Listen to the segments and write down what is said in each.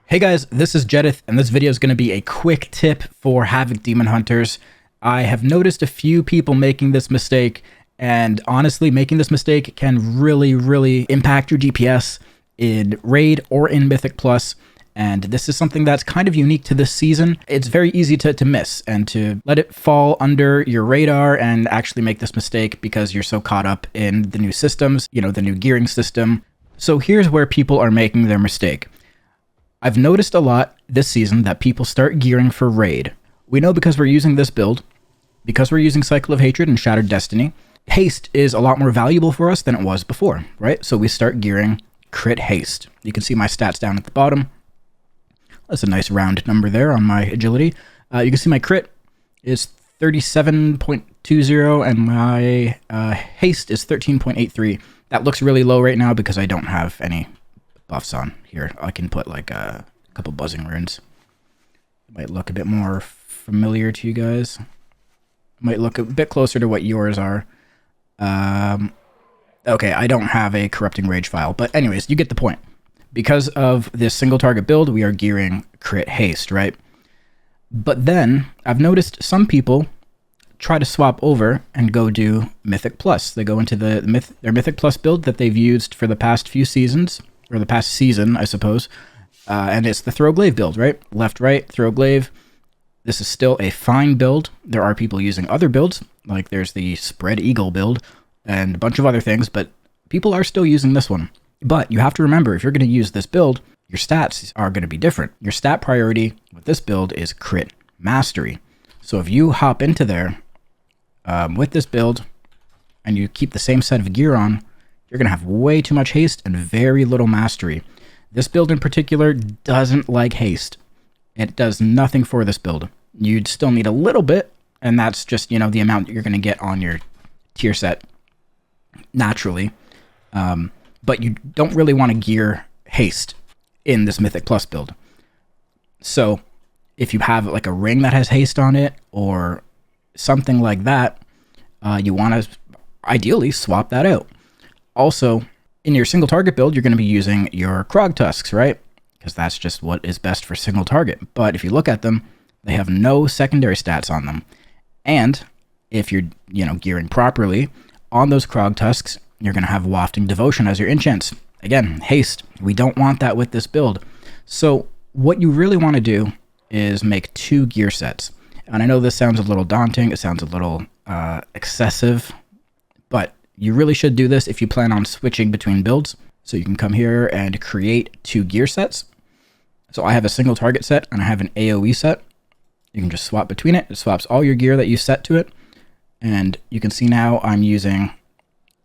Hey guys, this is Jedith, and this video is going to be a quick tip for Havoc Demon Hunters. I have noticed a few people making this mistake, and honestly, making this mistake can really impact your DPS in Raid or in Mythic Plus, and this is something that's kind of unique to this season. It's very easy to miss and to let it fall under your radar and actually make this mistake because you're so caught up in the new systems, the new gearing system. So here's where people are making their mistake. I've noticed a lot this season that people start gearing for Raid. We know because we're using this build, because we're using Cycle of Hatred and Shattered Destiny, haste is a lot more valuable for us than it was before, right? So we start gearing crit haste. You can see my stats down at the bottom. That's a nice round number there on my agility. You can see my crit is 37.20 and my haste is 13.83. That looks really low right now because I don't have any buffs on here. I can put like a couple buzzing runes. It might look a bit more familiar to you guys. Might look a bit closer to what yours are. Okay, I don't have a corrupting rage file, but anyways, you get the point. Because of this single target build, we are gearing crit haste, right? But then I've noticed some people try to swap over and go do Mythic Plus. They go into their Mythic Plus build that they've used for the past few seasons, or the past season, I suppose. And it's the Throw Glaive build, right? Left, right, Throw Glaive. This is still a fine build. There are people using other builds, like there's the Spread Eagle build and a bunch of other things, but people are still using this one. But you have to remember, if you're going to use this build, your stats are going to be different. Your stat priority with this build is crit mastery. So if you hop into there with this build and you keep the same set of gear on, you're going to have way too much haste and very little mastery. This build in particular doesn't like haste. It does nothing for this build. You'd still need a little bit, and that's just, the amount that you're going to get on your tier set naturally. But you don't really want to gear haste in this Mythic Plus build. So if you have like a ring that has haste on it or something like that, you want to ideally swap that out. Also, in your single target build, you're going to be using your Krog Tusks, right? Because that's just what is best for single target. But if you look at them, they have no secondary stats on them. And if you're, gearing properly on those Krog Tusks, you're going to have Wafting Devotion as your enchants. Again, haste. We don't want that with this build. So what you really want to do is make 2 gear sets. And I know this sounds a little daunting. It sounds a little excessive, but you really should do this if you plan on switching between builds. So you can come here and create 2 gear sets. So I have a single target set and I have an AoE set. You can just swap between it. It swaps all your gear that you set to it. And you can see now I'm using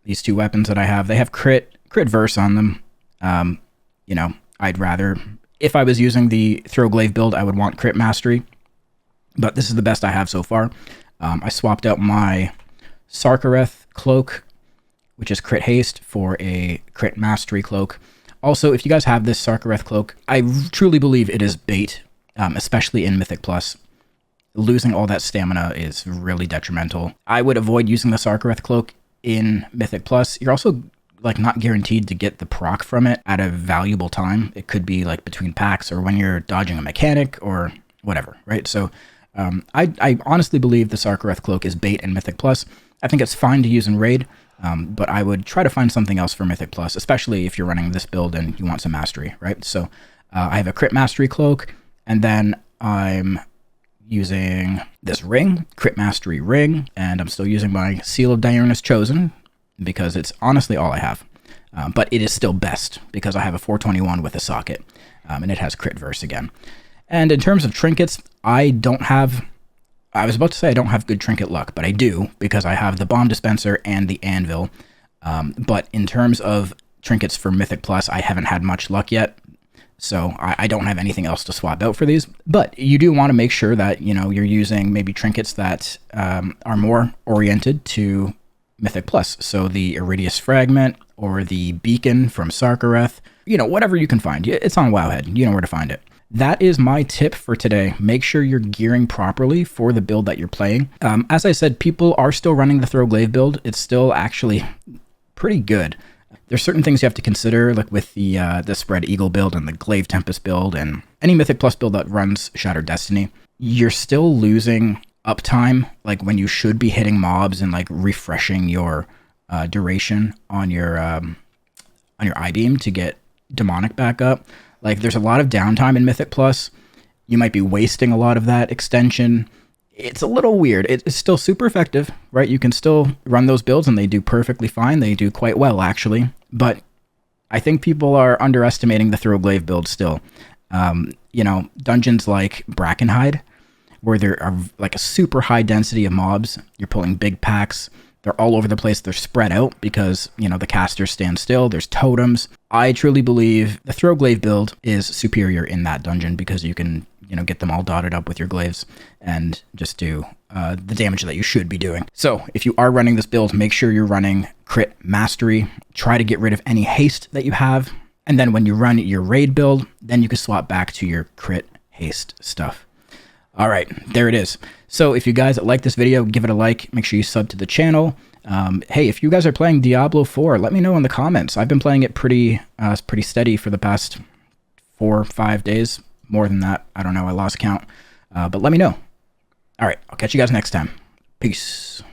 these 2 weapons that I have. They have crit verse on them. I'd rather, if I was using the Throw Glaive build, I would want crit mastery. But this is the best I have so far. I swapped out my Sarkareth cloak, which is crit haste, for a crit mastery cloak. Also, if you guys have this Sarkareth cloak, I truly believe it is bait, especially in Mythic Plus. Losing all that stamina is really detrimental. I would avoid using the Sarkareth cloak in Mythic Plus. You're also not guaranteed to get the proc from it at a valuable time. It could be like between packs or when you're dodging a mechanic or whatever, right? So I honestly believe the Sarkareth cloak is bait in Mythic Plus. I think it's fine to use in Raid, but I would try to find something else for Mythic Plus, especially if you're running this build and you want some mastery, right? So I have a crit mastery cloak, and then I'm using this ring, crit mastery ring, and I'm still using my Seal of Diurnus Chosen because it's honestly all I have. But it is still best because I have a 421 with a socket, and it has crit verse again. And in terms of trinkets, I was about to say I don't have good trinket luck, but I do because I have the bomb dispenser and the anvil. But in terms of trinkets for Mythic Plus, I haven't had much luck yet. So I don't have anything else to swap out for these. But you do want to make sure that, you're using maybe trinkets that are more oriented to Mythic Plus. So the Iridius Fragment or the Beacon from Sarkareth, whatever you can find. It's on Wowhead. You know where to find it. That is my tip for today. Make sure you're gearing properly for the build that you're playing. As I said, people are still running the Throw Glaive build. It's still actually pretty good. There's certain things you have to consider, like with the Spread Eagle build and the Glaive Tempest build and any Mythic Plus build that runs Shattered Destiny. You're still losing uptime, like when you should be hitting mobs and like refreshing your duration on your I-beam to get demonic back up. Like there's a lot of downtime in Mythic Plus. You might be wasting a lot of that extension. It's a little weird. It's still super effective, right? You can still run those builds and they do perfectly fine. They do quite well, actually. But I think people are underestimating the Throw Glaive build still. You know, dungeons like Brackenhide, where there are like a super high density of mobs. You're pulling big packs. They're all over the place. They're spread out because, you know, the casters stand still. There's totems. I truly believe the Throw Glaive build is superior in that dungeon because you can, you know, get them all dotted up with your glaives and just do the damage that you should be doing. So if you are running this build, make sure you're running Crit Mastery. Try to get rid of any haste that you have. And then when you run your raid build, then you can swap back to your Crit Haste stuff. All right, there it is. So if you guys like this video, give it a like. Make sure you sub to the channel. Hey, if you guys are playing Diablo 4, let me know in the comments. I've been playing it pretty steady for the past 4 or 5 days. More than that, I don't know. I lost count. But let me know. All right, I'll catch you guys next time. Peace.